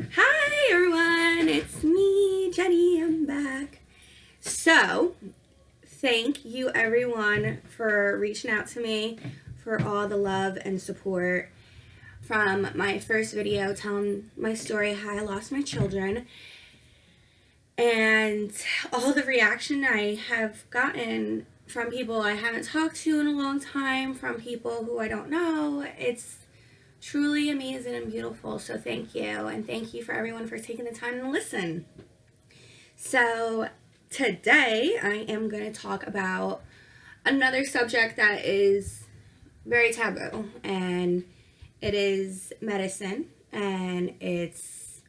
Hi everyone, it's me, Jenny. I'm back. So, thank you everyone for reaching out to me for all the love and support from my first video telling my story how I lost my children and all the reaction I have gotten from people I haven't talked to in a long time, from people who I don't know. It's truly amazing and beautiful. So thank you, and thank you for everyone for taking the time to listen. So today I am going to talk about another subject that is very taboo, and it is medicine, and it's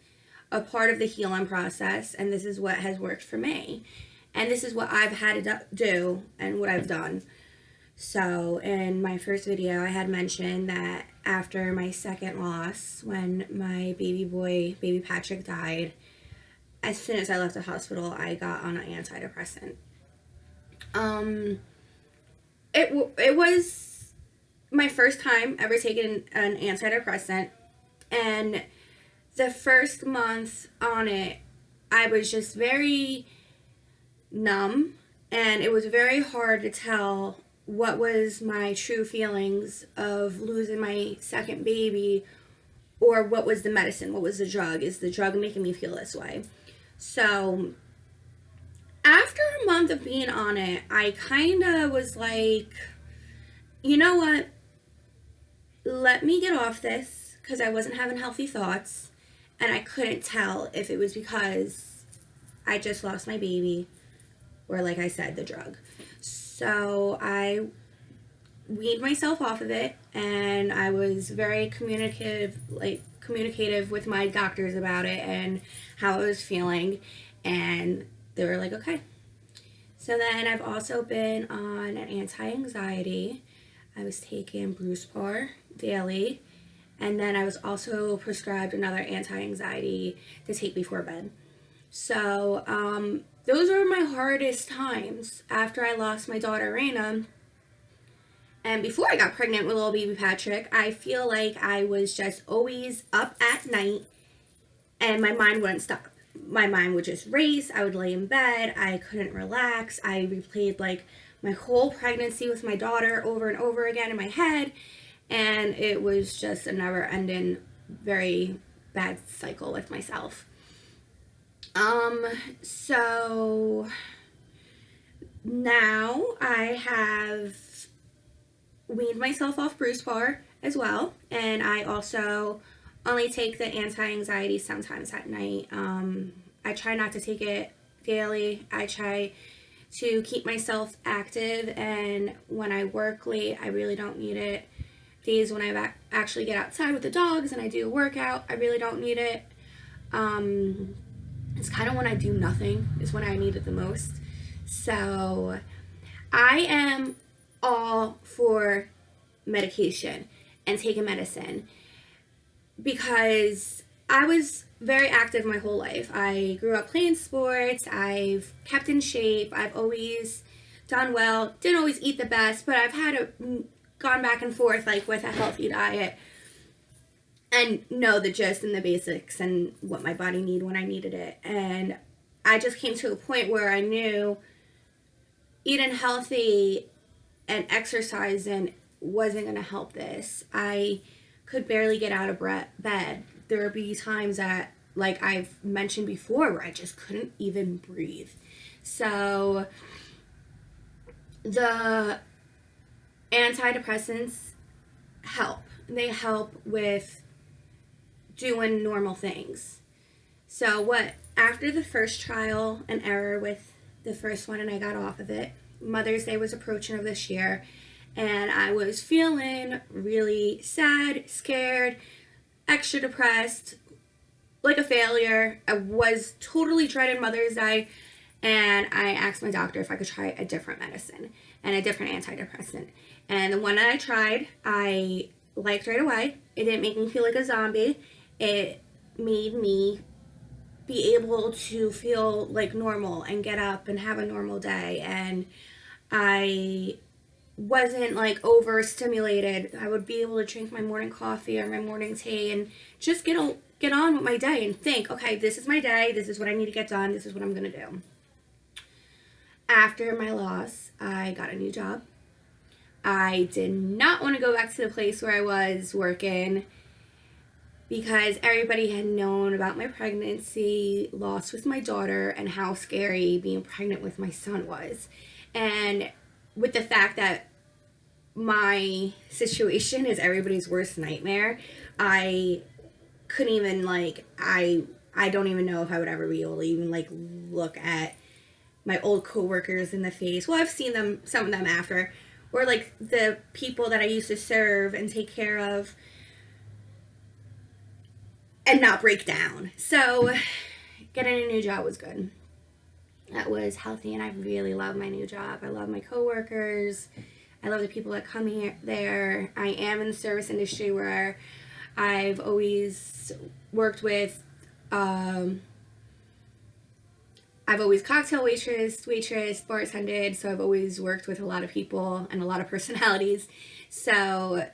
a part of the healing process, and this is what has worked for me, and this is what I've had to do and what I've done. So in my first video, I had mentioned that after my second loss, when my baby Patrick, died, as soon as I left the hospital, I got on an antidepressant. It was my first time ever taking an antidepressant, and the first month on it, I was just very numb, and it was very hard to tell what was my true feelings of losing my second baby, or what was the medicine, what was the drug. Is the drug making me feel this way? So after a month of being on it, I kind of was like, you know what, let me get off this, because I wasn't having healthy thoughts, and I couldn't tell if it was because I just lost my baby or, like I said, the drug. So I weaned myself off of it, and I was very communicative with my doctors about it and how I was feeling, and they were like, okay. So then I've also been on an anti-anxiety. I was taking Brucepar daily, and then I was also prescribed another anti-anxiety to take before bed. So those were my hardest times after I lost my daughter Raina. And before I got pregnant with little baby Patrick, I feel like I was just always up at night, and my mind wouldn't stop. My mind would just race. I would lay in bed. I couldn't relax. I replayed like my whole pregnancy with my daughter over and over again in my head, and it was just a never-ending, very bad cycle with myself. So now I have weaned myself off Brucepar as well, and I also only take the anti-anxiety sometimes at night. I try not to take it daily. I try to keep myself active, and when I work late, I really don't need it. Days when I actually get outside with the dogs and I do a workout, I really don't need it. It's kind of when I do nothing is when I need it the most. So I am all for medication and taking medicine, because I was very active my whole life. I grew up playing sports. I've kept in shape. I've always done well. Didn't always eat the best, but I've gone back and forth like with a healthy diet, and know the gist and the basics and what my body needed when I needed it. And I just came to a point where I knew eating healthy and exercising wasn't going to help this. I could barely get out of bed. There would be times that, like I've mentioned before, where I just couldn't even breathe. So the antidepressants help. They help with doing normal things. So after the first trial and error with the first one, and I got off of it, Mother's Day was approaching of this year, and I was feeling really sad, scared, extra depressed, like a failure. I was totally dreading Mother's Day, and I asked my doctor if I could try a different medicine and a different antidepressant. And the one that I tried, I liked right away. It didn't make me feel like a zombie. It made me be able to feel like normal and get up and have a normal day. And I wasn't like overstimulated. I would be able to drink my morning coffee or my morning tea and just get get on with my day and think, okay, this is my day, this is what I need to get done, this is what I'm going to do. After my loss, I got a new job. I did not want to go back to the place where I was working because everybody had known about my pregnancy loss with my daughter and how scary being pregnant with my son was. And with the fact that my situation is everybody's worst nightmare, I couldn't even, like, I don't even know if I would ever be able to even, like, look at my old coworkers in the face. Well, I've seen them, some of them after, or like the people that I used to serve and take care of, and not break down. So getting a new job was good. That was healthy, and I really love my new job. I love my coworkers. I love the people that come here there. I am in the service industry where I've always worked with, I've always cocktail waitress, bartended, so I've always worked with a lot of people and a lot of personalities. So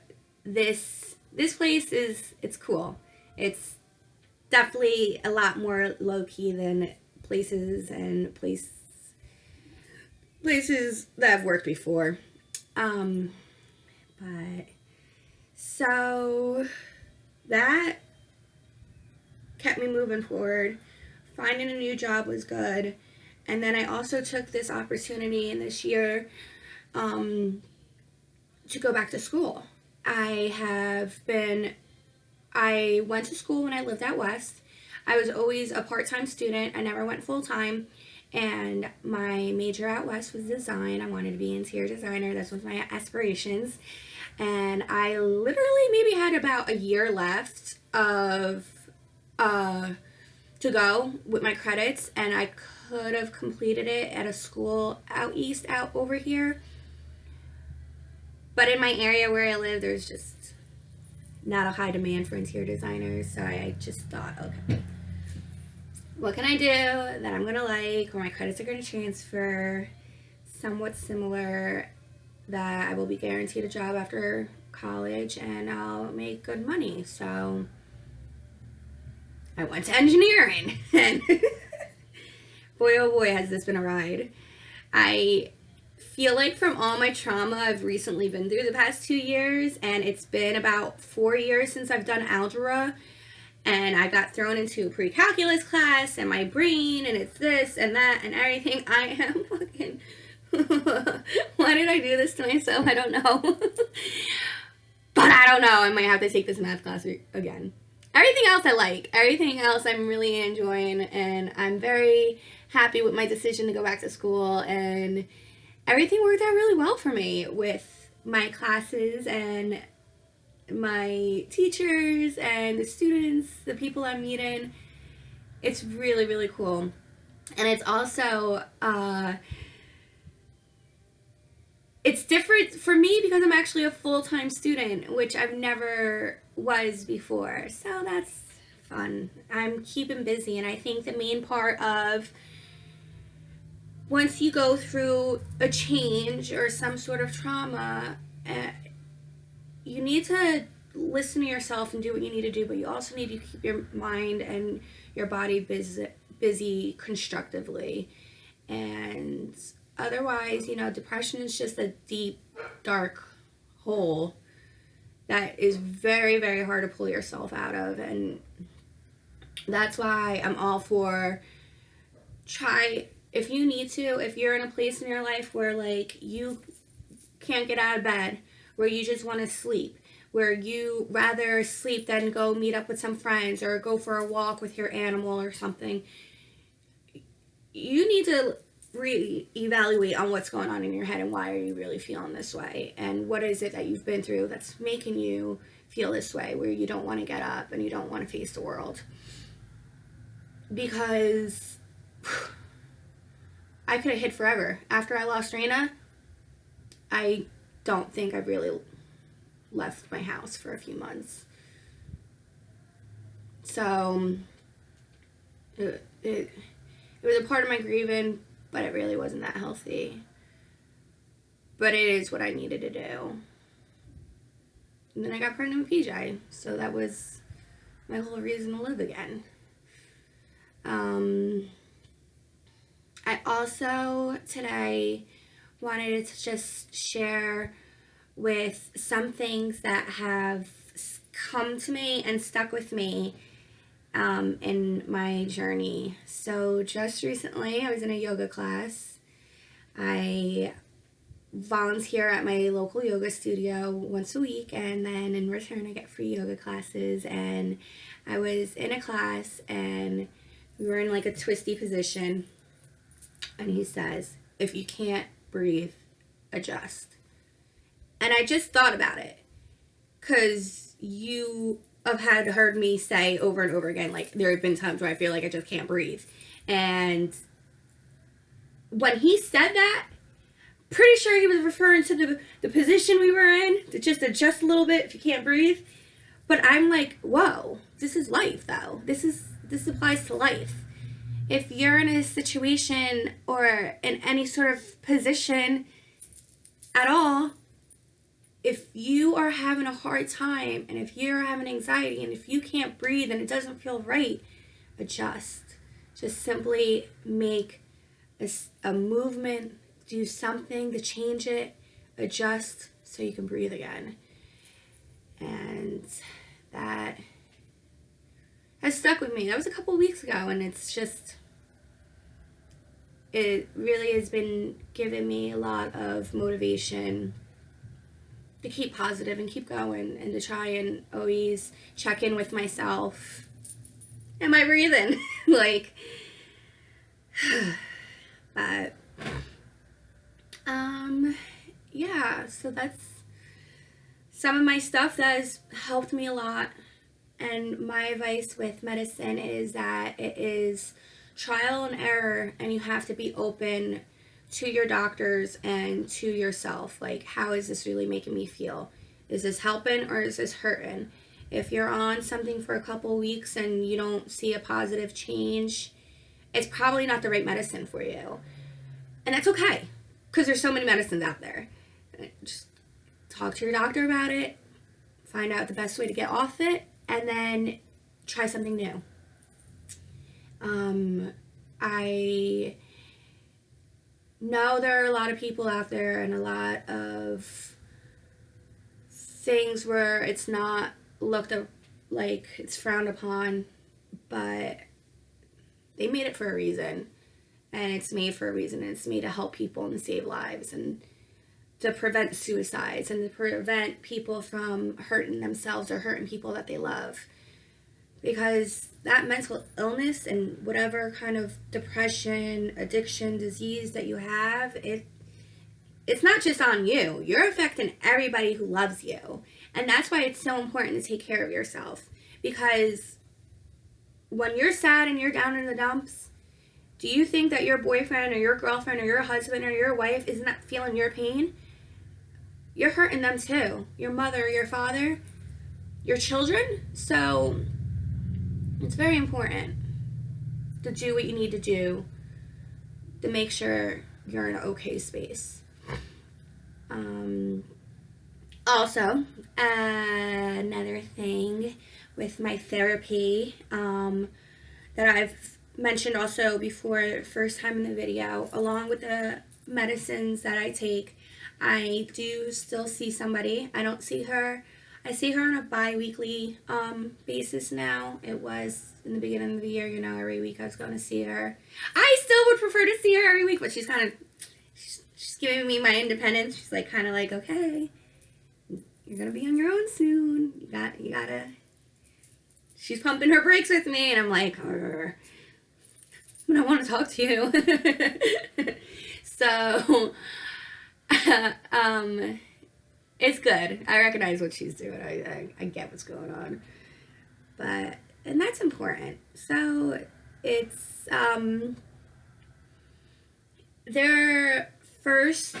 this place it's cool. It's definitely a lot more low-key than places that I've worked before. But so that kept me moving forward. Finding a new job was good. And then I also took this opportunity in this year to go back to school. I went to school when I lived out west. I was always a part-time student. I never went full-time. And my major out west was design. I wanted to be an interior designer. That's one of my aspirations. And I literally maybe had about a year left of to go with my credits, and I could have completed it at a school out over here. But in my area where I live, there's just not a high demand for interior designers, so I just thought, okay, what can I do that I'm gonna like, where my credits are gonna transfer, somewhat similar, that I will be guaranteed a job after college and I'll make good money. So I went to engineering, and boy oh boy has this been a ride. I feel like from all my trauma I've recently been through the past 2 years, and it's been about 4 years since I've done algebra, and I got thrown into a pre-calculus class, and my brain, and it's this and that and everything. I am fucking why did I do this to myself? I don't know. But I don't know, I might have to take this math class again. Everything else I like. Everything else I'm really enjoying, and I'm very happy with my decision to go back to school, and everything worked out really well for me with my classes and my teachers and the students, the people I'm meeting. It's really, really cool. And it's also, it's different for me because I'm actually a full-time student, which I've never was before. So that's fun. I'm keeping busy, and I think the main part of once you go through a change or some sort of trauma, you need to listen to yourself and do what you need to do, but you also need to keep your mind and your body busy constructively. And otherwise, depression is just a deep, dark hole that is very, very hard to pull yourself out of. And that's why I'm all for if you need to, if you're in a place in your life where like you can't get out of bed, where you just want to sleep, where you rather sleep than go meet up with some friends or go for a walk with your animal or something, you need to reevaluate on what's going on in your head and why are you really feeling this way, and what is it that you've been through that's making you feel this way, where you don't want to get up and you don't want to face the world. Because I could have hid forever. After I lost Raina, I don't think I've really left my house for a few months. So it was a part of my grieving, but it really wasn't that healthy. But it is what I needed to do. And then I got pregnant with PJ, so that was my whole reason to live again. I also today wanted to just share with some things that have come to me and stuck with me in my journey. So just recently I was in a yoga class. I volunteer at my local yoga studio once a week, and then in return I get free yoga classes. And I was in a class and we were in like a twisty position, and he says, if you can't breathe, adjust. And I just thought about it, because you have had heard me say over and over again, like, there have been times where I feel like I just can't breathe. And when he said that, pretty sure he was referring to the position we were in, to just adjust a little bit if you can't breathe. But I'm like, whoa, this is life, though. This applies to life. If you're in a situation or in any sort of position at all, if you are having a hard time, and if you're having anxiety, and if you can't breathe and it doesn't feel right, adjust. Just simply make a movement, do something to change it, adjust so you can breathe again. And that has stuck with me. That was a couple weeks ago, and it really has been giving me a lot of motivation to keep positive and keep going, and to try and always check in with myself. Am I breathing? Like, but yeah, so that's some of my stuff that has helped me a lot. And my advice with medicine is that it is trial and error, and you have to be open to your doctors and to yourself. Like, how is this really making me feel? Is this helping or is this hurting? If you're on something for a couple weeks and you don't see a positive change, it's probably not the right medicine for you. And that's okay, because there's so many medicines out there. Just talk to your doctor about it, find out the best way to get off it, and then try something new. I know there are a lot of people out there, and a lot of things where it's not looked up, like it's frowned upon, but they made it for a reason, and it's made for a reason, and it's made to help people and save lives, and to prevent suicides, and to prevent people from hurting themselves or hurting people that they love. Because that mental illness and whatever kind of depression, addiction, disease that you have, it's not just on you. You're affecting everybody who loves you. And that's why it's so important to take care of yourself. Because when you're sad and you're down in the dumps, do you think that your boyfriend or your girlfriend or your husband or your wife is not feeling your pain? You're hurting them too. Your mother, your father, your children. So it's very important to do what you need to do to make sure you're in an okay space. Also, another thing with my therapy that I've mentioned also before, first time in the video, along with the medicines that I take, I do still see somebody. I don't see her. I see her on a bi-weekly basis now. It was in the beginning of the year, every week I was going to see her. I still would prefer to see her every week, but she's giving me my independence. She's like, kind of like, okay, you're going to be on your own soon. You gotta. She's pumping her brakes with me, and I'm like, I want to talk to you. So, it's good. I recognize what she's doing. I get what's going on. And that's important. So it's, their first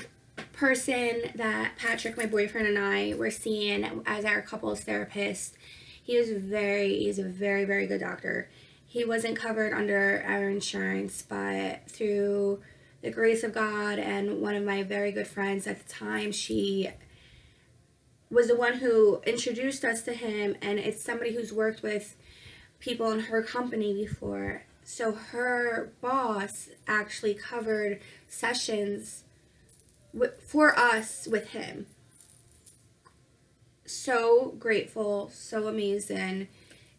person that Patrick, my boyfriend, and I were seeing as our couples therapist, he's a very, very good doctor. He wasn't covered under our insurance, but through the grace of God and one of my very good friends at the time, she was the one who introduced us to him, and it's somebody who's worked with people in her company before. So her boss actually covered sessions for us with him. So grateful, so amazing.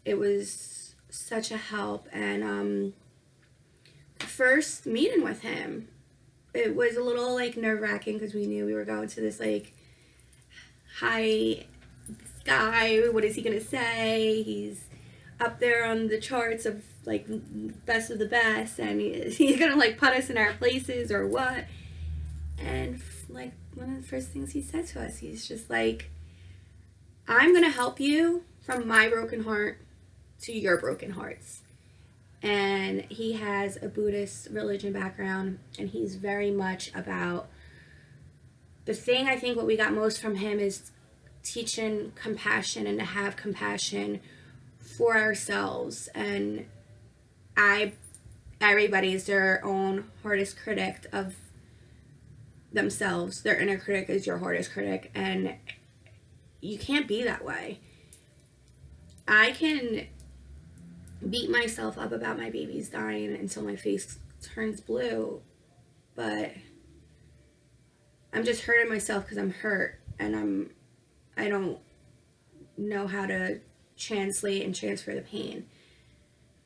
It was such a help. And first meeting with him, it was a little like nerve-wracking because we knew we were going to this like high guy. What is he gonna say? He's up there on the charts of like best of the best, and he's gonna like put us in our places or what. And like one of the first things he said to us, he's just like, I'm gonna help you from my broken heart to your broken hearts. And he has a Buddhist religion background, and he's very much about the thing. I think what we got most from him is teaching compassion and to have compassion for ourselves. And everybody's their own hardest critic of themselves. Their inner critic is your hardest critic, and you can't be that way. I can beat myself up about my babies dying until my face turns blue, but I'm just hurting myself because I'm hurt, and I don't know how to translate and transfer the pain.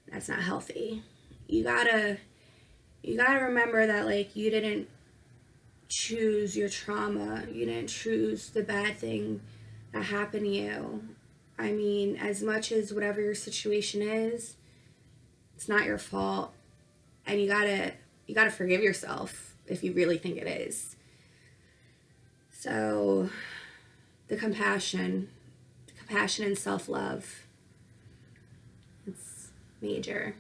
That's not healthy. You gotta remember that like you didn't choose your trauma. You didn't choose the bad thing that happened to you. I mean, as much as whatever your situation is, it's not your fault. And you gotta forgive yourself if you really think it is. So the compassion and self-love, it's major.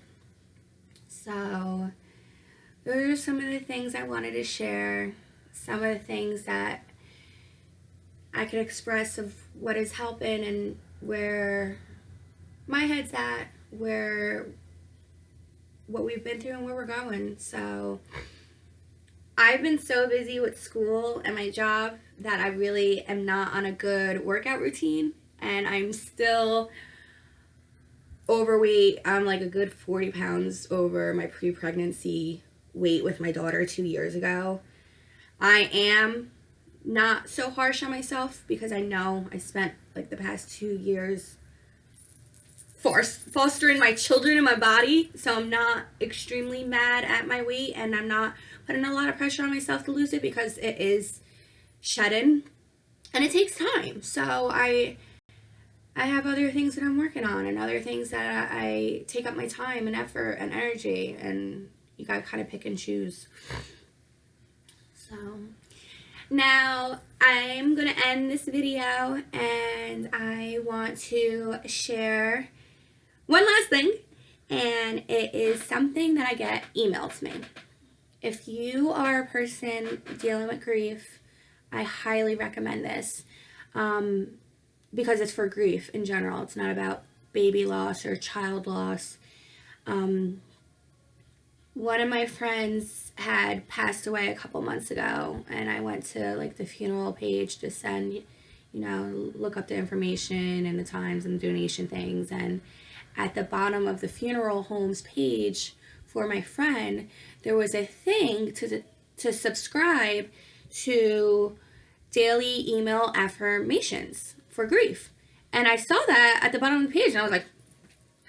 So those are some of the things I wanted to share, some of the things that I could express of what is helping and where my head's at, what we've been through and where we're going. So I've been so busy with school and my job that I really am not on a good workout routine, and I'm still overweight. I'm like a good 40 pounds over my pre-pregnancy weight with my daughter 2 years ago. I am not so harsh on myself because I know I spent like the past 2 years fostering my children in my body, so I'm not extremely mad at my weight, and I'm not putting a lot of pressure on myself to lose it because it is shedding and it takes time. So I have other things that I'm working on and other things that I take up my time and effort and energy, and you gotta kind of pick and choose. So now I'm going to end this video, and I want to share one last thing, and it is something that I get emailed to me. If you are a person dealing with grief, I highly recommend this because it's for grief in general. It's not about baby loss or child loss. One of my friends had passed away a couple months ago, and I went to like the funeral page to send, look up the information and the times and the donation things. And at the bottom of the funeral home's page for my friend, there was a thing to subscribe to daily email affirmations for grief. And I saw that at the bottom of the page, and I was like,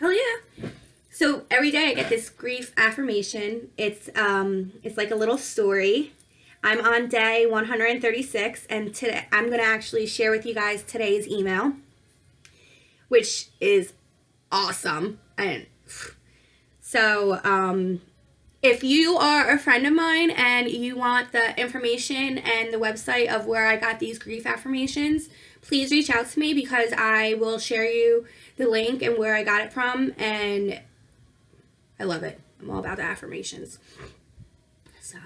hell yeah. So every day I get this grief affirmation. It's like a little story. I'm on day 136, and today I'm going to actually share with you guys today's email, which is awesome. And so if you are a friend of mine and you want the information and the website of where I got these grief affirmations, please reach out to me because I will share you the link and where I got it from, and I love it. I'm all about the affirmations. So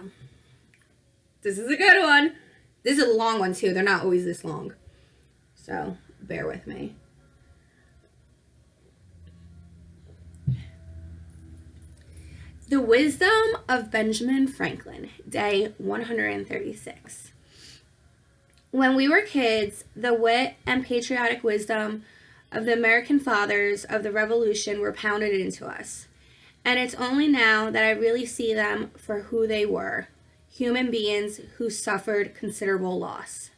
this is a good one. This is a long one too. They're not always this long, so bear with me. The Wisdom of Benjamin Franklin, day 136. When we were kids, the wit and patriotic wisdom of the American fathers of the Revolution were pounded into us. And it's only now that I really see them for who they were, human beings who suffered considerable loss.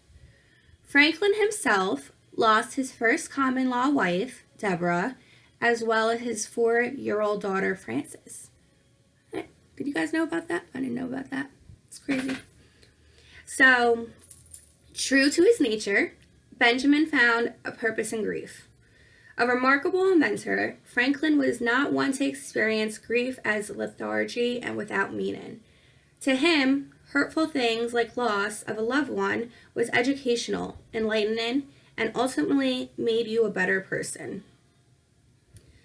Franklin himself lost his first common law wife, Deborah, as well as his 4-year-old daughter, Frances. Did you guys know about that? I didn't know about that. It's crazy. So, true to his nature, Benjamin found a purpose in grief. A remarkable inventor, Franklin was not one to experience grief as lethargy and without meaning. To him, hurtful things like loss of a loved one was educational, enlightening, and ultimately made you a better person.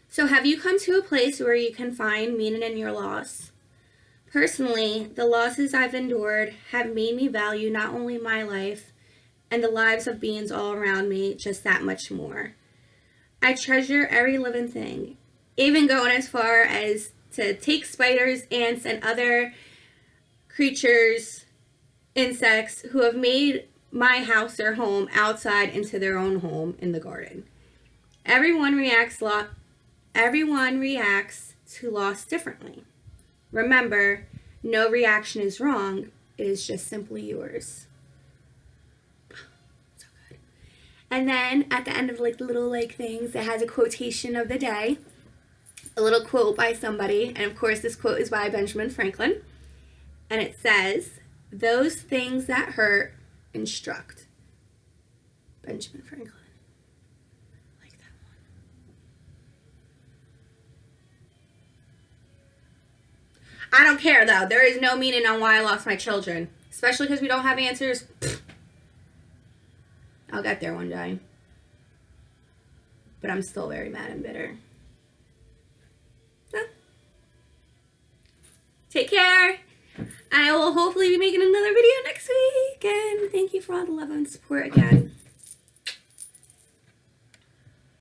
So have you come to a place where you can find meaning in your loss? Personally, the losses I've endured have made me value not only my life and the lives of beings all around me just that much more. I treasure every living thing, even going as far as to take spiders, ants, and other creatures, insects who have made my house their home outside into their own home in the garden. Everyone reacts to loss differently. Remember, no reaction is wrong. It is just simply yours. So good. And then at the end of the little things, it has a quotation of the day. A little quote by somebody. And of course, this quote is by Benjamin Franklin. And it says, "Those things that hurt instruct." Benjamin Franklin. I don't care, though. There is no meaning on why I lost my children. Especially because we don't have answers. I'll get there one day. But I'm still very mad and bitter. So, take care. I will hopefully be making another video next week. And thank you for all the love and support again.